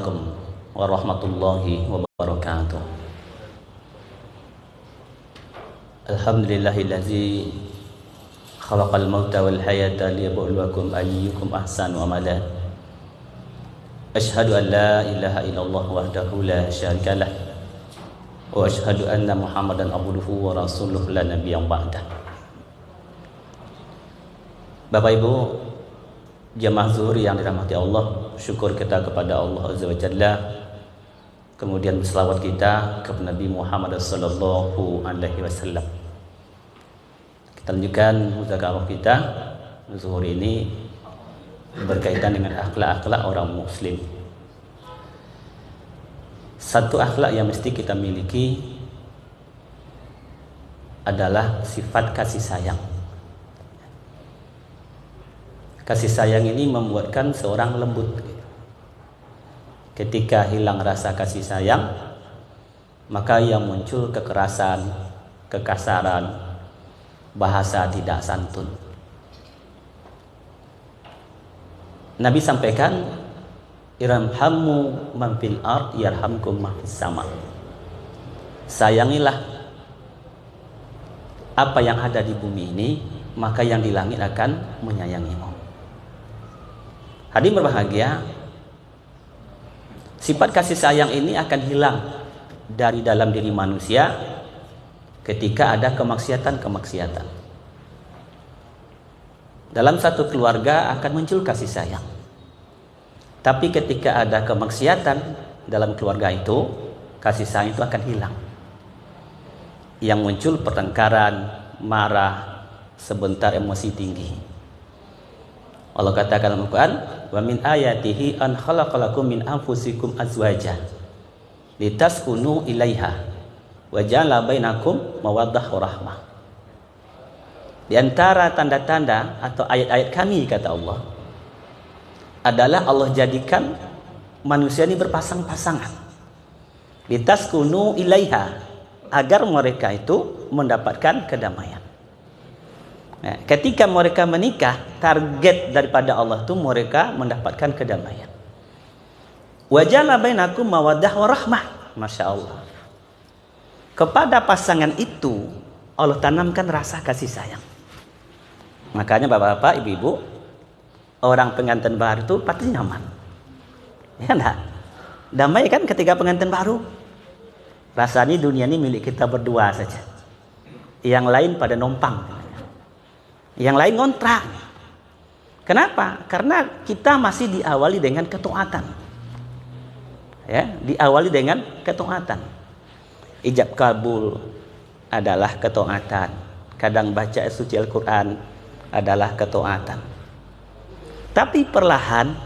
Assalamualaikum warahmatullahi wabarakatuh. Alhamdulillahillazi khalaqal mauta wal hayata liyabluwakum ayyukum ahsanu amala. Asyhadu an la ilaha illallah wahdahu la syarikalah wa asyhadu anna Muhammadan abduhu wa rasuluhu la nabiyya ba'dah. Bapak Ibu jamaah zuhur yang dirahmati Allah, syukur kita kepada Allah Azza wa Jalla. Kemudian selawat kita kepada Nabi Muhammad sallallahu alaihi wasallam. Kita lanjutkan muzakarah kita zuhur ini berkaitan dengan akhlak-akhlak orang muslim. Satu akhlak yang mesti kita miliki adalah sifat kasih sayang. Kasih sayang ini membuatkan seorang lembut. Ketika hilang rasa kasih sayang, maka yang muncul kekerasan, kekasaran, bahasa tidak santun. Nabi sampaikan, irhamhamu man fil ard yarhamkum man fis sama. Sayangilah apa yang ada di bumi ini, maka yang di langit akan menyayangimu. Hadirin berbahagia, sifat kasih sayang ini akan hilang dari dalam diri manusia ketika ada kemaksiatan-kemaksiatan. Dalam satu keluarga akan muncul kasih sayang. Tapi ketika ada kemaksiatan dalam keluarga itu, kasih sayang itu akan hilang. Yang muncul pertengkaran, marah, sebentar emosi tinggi. Allah katakan dalam Al-Quran, wa min ayatihi an khalaqalakum min anfusikum azwaja litaskunu ilaiha wa ja'ala bainakum mawaddah wa rahmah. Di antara tanda-tanda atau ayat-ayat kami, kata Allah, adalah Allah jadikan manusia ini berpasang-pasangan. Litaskunu ilaiha, agar mereka itu mendapatkan kedamaian. Nah, ketika mereka menikah, target daripada Allah itu mereka mendapatkan kedamaian. Wajala bainakum mawaddah warahmah. Masya Allah. Kepada pasangan itu Allah tanamkan rasa kasih sayang. Makanya bapak-bapak, ibu-ibu, orang pengantin baru itu pasti nyaman. Ya enggak? Damai kan ketika pengantin baru. Rasanya dunia ini milik kita berdua saja. Yang lain pada numpang. Yang lain ngontrak. Kenapa? Karena kita masih diawali dengan ketaatan. Ya, diawali dengan ketaatan. Ijab kabul adalah ketaatan. Kadang baca suci Al-Quran adalah ketaatan. Tapi perlahan,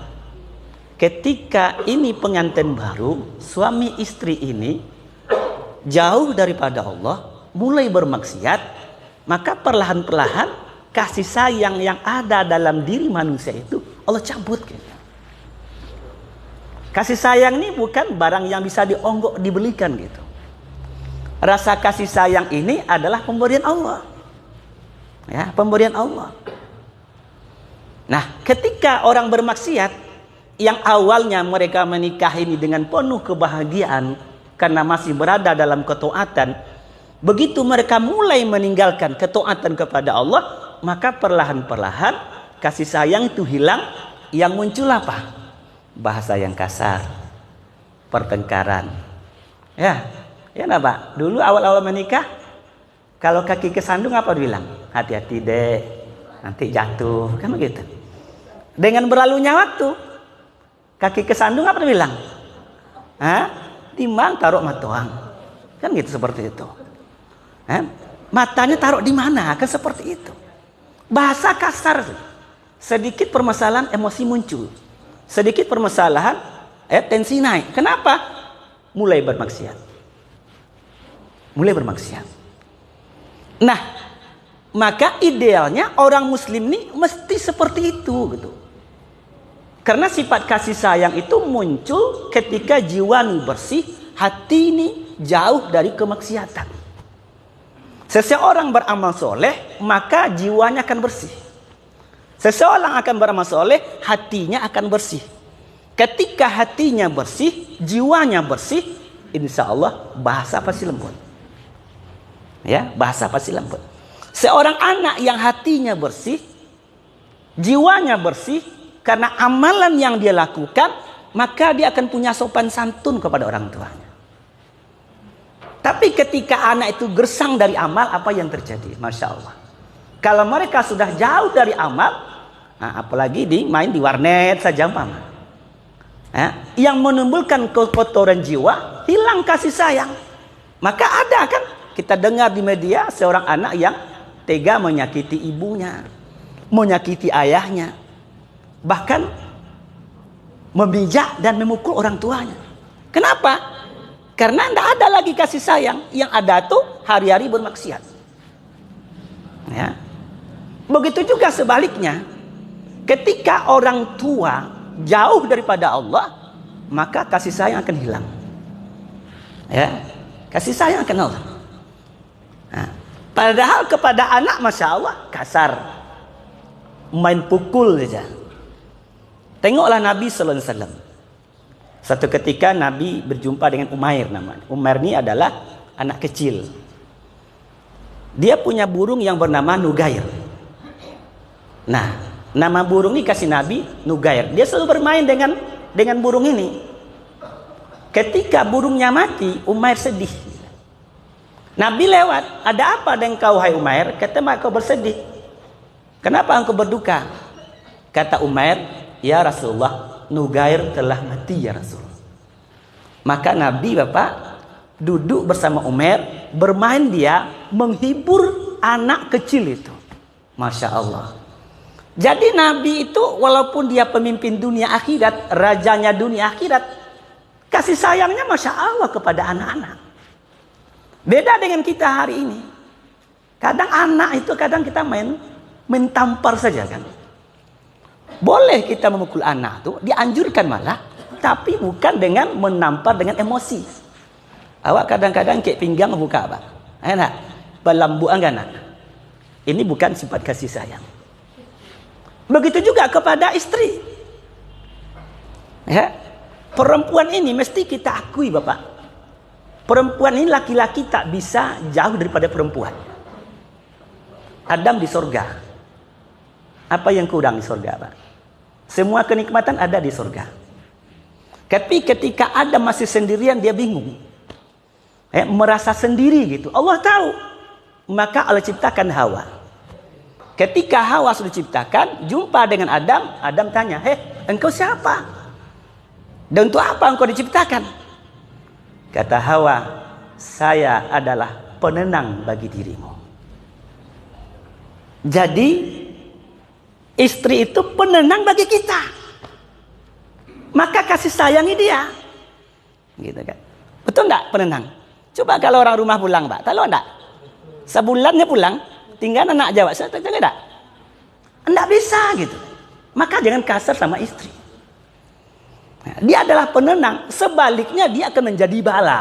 ketika ini pengantin baru, suami istri ini jauh daripada Allah, mulai bermaksiat, maka perlahan-perlahan kasih sayang yang ada dalam diri manusia itu Allah cabut. Kasih sayang ini bukan barang yang bisa dionggok, dibelikan gitu. Rasa kasih sayang ini adalah pemberian Allah. Ya, pemberian Allah. Nah, ketika orang bermaksiat yang awalnya mereka menikah ini dengan penuh kebahagiaan karena masih berada dalam ketaatan, begitu mereka mulai meninggalkan ketaatan kepada Allah, maka perlahan-perlahan kasih sayang itu hilang. Yang muncul apa? Bahasa yang kasar, pertengkaran. Ya enggak Pak? Dulu awal-awal menikah, kalau kaki kesandung apa bilang? Hati-hati dek, nanti jatuh, kan begitu. Dengan berlalunya waktu, kaki kesandung apa bilang? Timbang taruh matuang, kan gitu, seperti itu. Matanya taruh di mana? Kan seperti itu. Bahasa kasar, sedikit permasalahan emosi muncul, sedikit permasalahan tensi naik. Kenapa? Mulai bermaksiat. Nah, maka idealnya orang muslim ini mesti seperti itu gitu. Karena sifat kasih sayang itu muncul ketika jiwa ini bersih, hati ini jauh dari kemaksiatan. Seseorang beramal soleh, maka jiwanya akan bersih. Seseorang akan beramal soleh, hatinya akan bersih. Ketika hatinya bersih, jiwanya bersih, insya Allah bahasa pasti lembut. Ya, bahasa pasti lembut. Seorang anak yang hatinya bersih, jiwanya bersih, karena amalan yang dia lakukan, maka dia akan punya sopan santun kepada orang tuanya. Tapi ketika anak itu gersang dari amal, apa yang terjadi? Masya Allah. Kalau mereka sudah jauh dari amal, apalagi main di warnet saja, yang menimbulkan kekotoran jiwa, hilang kasih sayang. Maka ada kan, kita dengar di media seorang anak yang tega menyakiti ibunya, menyakiti ayahnya, bahkan memijak dan memukul orang tuanya. Kenapa? Karena tidak ada lagi kasih sayang. Yang ada tuh hari-hari bermaksiat. Ya. Begitu juga sebaliknya. Ketika orang tua jauh daripada Allah, maka kasih sayang akan hilang. Ya. Kasih sayang akan hilang. Nah, padahal kepada anak, Masya Allah, kasar. Main pukul saja. Tengoklah Nabi Sallallahu Alaihi Wasallam. Satu ketika Nabi berjumpa dengan Umair namanya. Umair ini adalah anak kecil. Dia punya burung yang bernama Nugair. Nah, nama burung ini kasih Nabi Nugair. Dia selalu bermain dengan burung ini. Ketika burungnya mati, Umair sedih. Nabi lewat, ada apa dengan kau hai Umair? Kata, kau bersedih. Kenapa engkau berduka? Kata Umair, ya Rasulullah, Nugair telah mati ya Rasul. Maka Nabi duduk bersama Umair, bermain dia, menghibur anak kecil itu. Masya Allah. Jadi Nabi itu walaupun dia pemimpin dunia akhirat, rajanya dunia akhirat, kasih sayangnya Masya Allah kepada anak-anak. Beda dengan kita hari ini. Kadang anak itu kita main tampar saja kan. Boleh kita memukul anak tuh, dianjurkan malah, tapi bukan dengan menampar dengan emosi. Awak kadang-kadang kayak pinggang buka apa? Enak, belambuan kan? Ini bukan sifat kasih sayang. Begitu juga kepada istri. Ya, perempuan ini mesti kita akui Bapak. Perempuan ini laki-laki tak bisa jauh daripada perempuan. Adam di surga. Apa yang kurang di surga Pak? Semua kenikmatan ada di surga. Tapi ketika Adam masih sendirian, dia bingung. Merasa sendiri gitu. Allah tahu. Maka Allah ciptakan Hawa. Ketika Hawa sudah diciptakan, jumpa dengan Adam. Adam tanya, engkau siapa? Dan untuk apa engkau diciptakan? Kata Hawa, saya adalah penenang bagi dirimu. Jadi istri itu penenang bagi kita. Maka kasih sayangi dia. Gitu kan. Betul enggak penenang? Coba kalau orang rumah pulang, Pak. Tahu enggak? Sebulannya pulang, tinggal anak jawab, saya tahu enggak? Enggak bisa gitu. Maka jangan kasar sama istri. Nah, dia adalah penenang. Sebaliknya dia akan menjadi bala.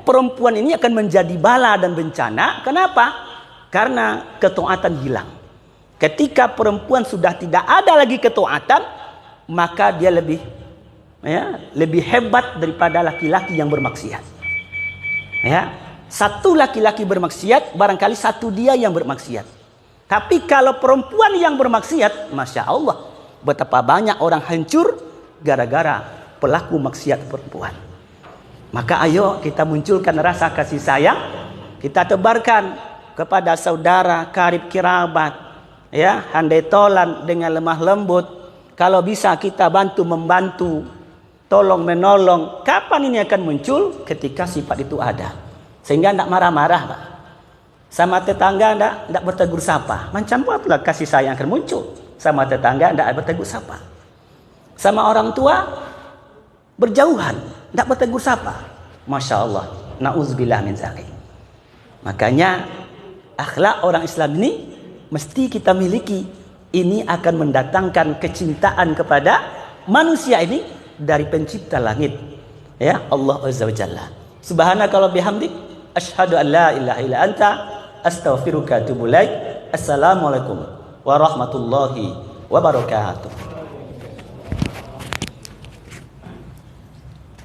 Perempuan ini akan menjadi bala dan bencana. Kenapa? Karena ketaatan hilang. Ketika perempuan sudah tidak ada lagi ketaatan, maka dia lebih hebat daripada laki-laki yang bermaksiat. Ya, satu laki-laki bermaksiat, barangkali satu dia yang bermaksiat. Tapi kalau perempuan yang bermaksiat, Masya Allah, betapa banyak orang hancur gara-gara pelaku maksiat perempuan. Maka ayo kita munculkan rasa kasih sayang, kita tebarkan kepada saudara, karib kerabat, ya, handai tolan dengan lemah lembut. Kalau bisa kita membantu, tolong menolong. Kapan ini akan muncul? Ketika sifat itu ada. Sehingga tidak marah-marah, Pak. Sama tetangga tidak bertegur sapa. Macam apa kasih sayang akan muncul? Sama tetangga tidak bertegur sapa. Sama orang tua berjauhan, tidak bertegur sapa. Masya Allah. Na'udzubillah min zalik. Makanya akhlak orang Islam ini mesti kita miliki. Ini akan mendatangkan kecintaan kepada manusia ini dari pencipta langit, ya Allah Azza wa Jalla. Subhanaka wa bihamdik asyhadu an la ilaha illa anta astaghfiruka wa atubu ilaik. Assalamualaikum warahmatullahi wabarakatuh.